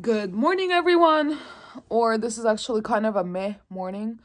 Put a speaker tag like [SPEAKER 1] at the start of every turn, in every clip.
[SPEAKER 1] Good morning, everyone. Or this is actually kind of a meh morning.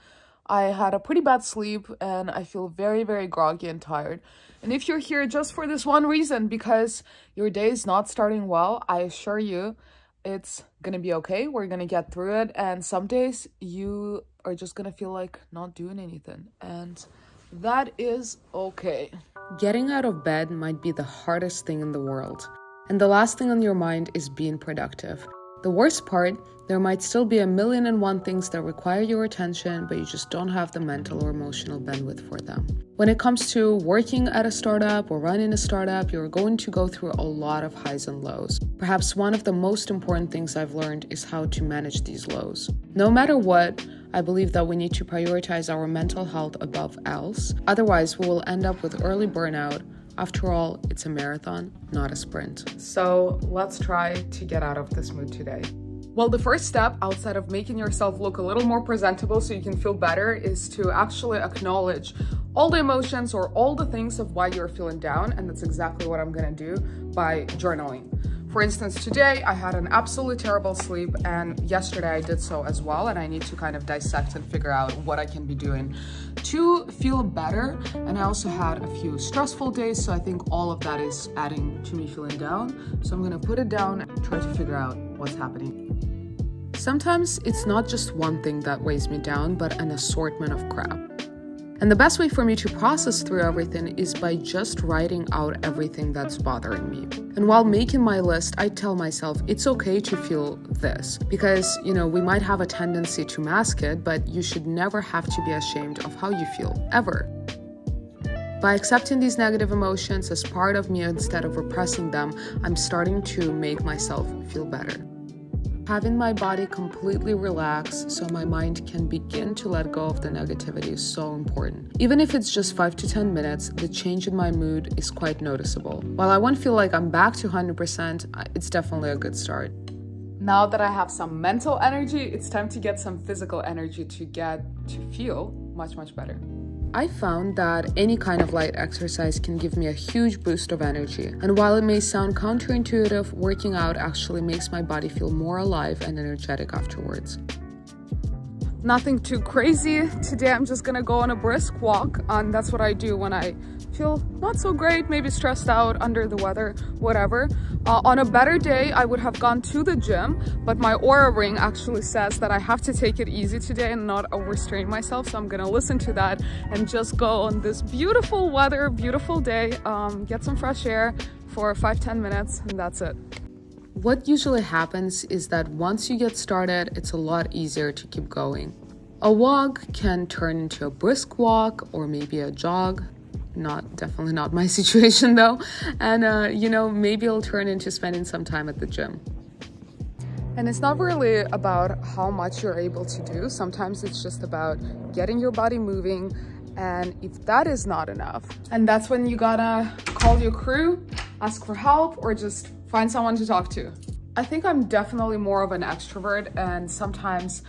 [SPEAKER 1] I had a pretty bad sleep and I feel very, very groggy and tired. And if you're here just for this one reason, because your day is not starting well, I assure you it's gonna be okay. We're gonna get through it. And some days you are just gonna feel like not doing anything. And that is okay.
[SPEAKER 2] Getting out of bed might be the hardest thing in the world. And the last thing on your mind is being productive. The worst part, there might still be 1,000,001 things that require your attention, but you just don't have the mental or emotional bandwidth for them. When it comes to working at a startup or running a startup, you're going to go through a lot of highs and lows. Perhaps one of the most important things I've learned is how to manage these lows. No matter what, I believe that we need to prioritize our mental health above else. Otherwise, we will end up with early burnout. After all, it's a marathon, not a sprint.
[SPEAKER 1] So let's try to get out of this mood today. Well, the first step outside of making yourself look a little more presentable so you can feel better is to actually acknowledge all the emotions or all the things of why you're feeling down. And that's exactly what I'm gonna do by journaling. For instance, today I had an absolutely terrible sleep, and yesterday I did so as well, and I need to kind of dissect and figure out what I can be doing to feel better. And I also had a few stressful days, so I think all of that is adding to me feeling down. So I'm gonna put it down and try to figure out what's happening.
[SPEAKER 2] Sometimes it's not just one thing that weighs me down, but an assortment of crap. And the best way for me to process through everything is by just writing out everything that's bothering me. And while making my list, I tell myself it's okay to feel this, because, we might have a tendency to mask it, but you should never have to be ashamed of how you feel, ever. By accepting these negative emotions as part of me instead of repressing them, I'm starting to make myself feel better. Having my body completely relax so my mind can begin to let go of the negativity is so important. Even if it's just 5 to 10 minutes, the change in my mood is quite noticeable. While I won't feel like I'm back to 100%, it's definitely a good start.
[SPEAKER 1] Now that I have some mental energy, it's time to get some physical energy to get to feel much, much better.
[SPEAKER 2] I found that any kind of light exercise can give me a huge boost of energy. And while it may sound counterintuitive, working out actually makes my body feel more alive and energetic afterwards.
[SPEAKER 1] Nothing too crazy. Today I'm just gonna go on a brisk walk, and that's what I do when I feel not so great, maybe stressed out, under the weather, whatever. On a better day, I would have gone to the gym, but my Aura ring actually says that I have to take it easy today and not overstrain myself. So I'm gonna listen to that and just go on this beautiful weather, beautiful day, get some fresh air for 5-10 minutes, and that's it.
[SPEAKER 2] What usually happens is that once you get started, it's a lot easier to keep going. A walk can turn into a brisk walk or maybe a jog. Definitely not my situation though. And maybe it'll turn into spending some time at the gym.
[SPEAKER 1] And it's not really about how much you're able to do. Sometimes it's just about getting your body moving. And if that is not enough, and that's when you gotta call your crew, ask for help, or just find someone to talk to. I think I'm definitely more of an extrovert, and sometimes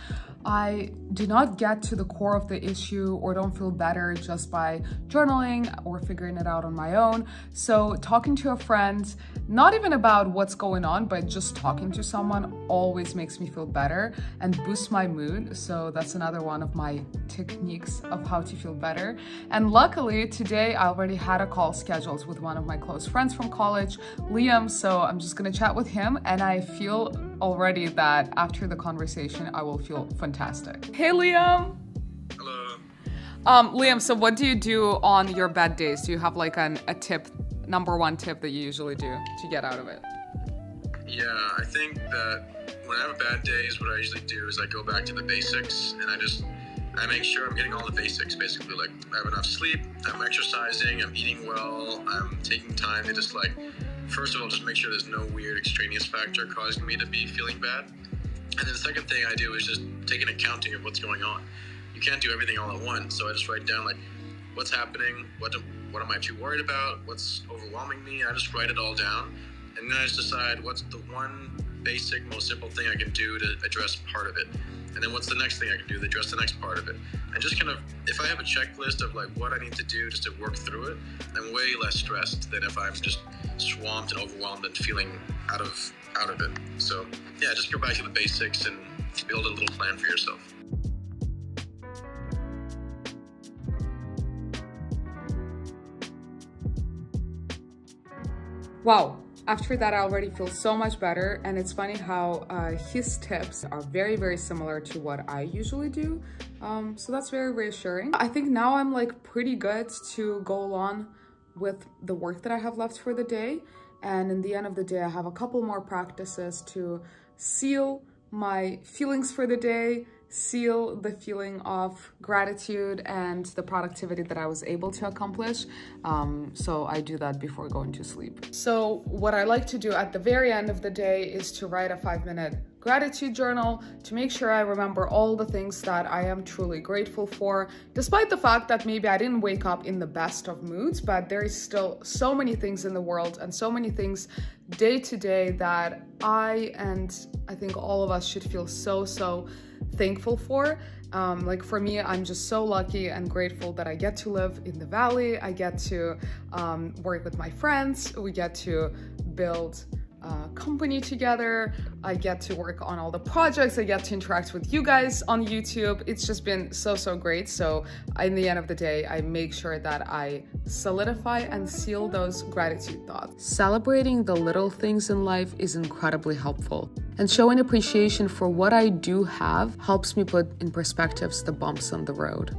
[SPEAKER 1] I do not get to the core of the issue or don't feel better just by journaling or figuring it out on my own. So talking to a friend, not even about what's going on, but just talking to someone always makes me feel better and boosts my mood. So that's another one of my techniques of how to feel better. And luckily today I already had a call scheduled with one of my close friends from college, Liam. So I'm just gonna chat with him, and I feel already that after the conversation I will feel fantastic. Hey Liam!
[SPEAKER 3] Hello.
[SPEAKER 1] Liam, so what do you do on your bad days? Do you have like a number one tip that you usually do to get out of it?
[SPEAKER 3] Yeah, I think that when I have a bad day, what I usually do is I go back to the basics, and I make sure I'm getting all the basics, basically. Like, I have enough sleep, I'm exercising, I'm eating well, I'm taking time to just first of all, just make sure there's no weird extraneous factor causing me to be feeling bad. And then the second thing I do is just take an accounting of what's going on. You can't do everything all at once, so I just write down what's happening, what am I too worried about, what's overwhelming me. I just write it all down, and then I just decide what's the one basic, most simple thing I can do to address part of it, and then what's the next thing I can do to address the next part of it. And just kind of, if I have a checklist of what I need to do just to work through it, I'm way less stressed than if I'm just swamped and overwhelmed and feeling out of out of it. So yeah, just go back to the basics and build a little plan for yourself.
[SPEAKER 1] Wow, after that I already feel so much better, and it's funny how his tips are very, very similar to what I usually do. So that's very reassuring. I think now I'm like pretty good to go on with the work that I have left for the day. And in the end of the day, I have a couple more practices to seal my feelings for the day, seal the feeling of gratitude and the productivity that I was able to accomplish. So I do that before going to sleep. So what I like to do at the very end of the day is to write a 5-minute gratitude journal to make sure I remember all the things that I am truly grateful for, despite the fact that maybe I didn't wake up in the best of moods, but there is still so many things in the world and so many things day to day that I think all of us should feel so thankful for. Like for me, I'm just so lucky and grateful that I get to live in the valley. I get to work with my friends. We get to build company together. I get to work on all the projects. I get to interact with you guys on YouTube. It's just been so great. So in the end of the day, I make sure that I solidify and seal those gratitude thoughts.
[SPEAKER 2] Celebrating the little things in life is incredibly helpful, and showing appreciation for what I do have helps me put in perspectives the bumps on the road.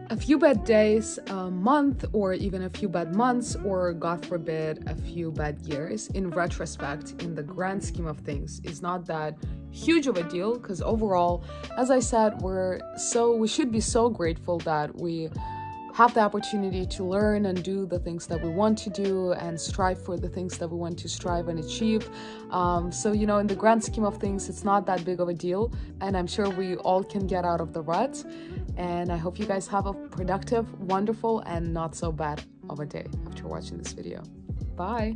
[SPEAKER 1] A few bad days, a month, or even a few bad months, or God forbid, a few bad years, in retrospect, in the grand scheme of things, is not that huge of a deal, because overall, as I said, we should be so grateful that we have the opportunity to learn and do the things that we want to do and strive for the things that we want to strive and achieve. So, you know, in the grand scheme of things, it's not that big of a deal, and I'm sure we all can get out of the rut. And I hope you guys have a productive, wonderful, and not so bad of a day after watching this video. Bye.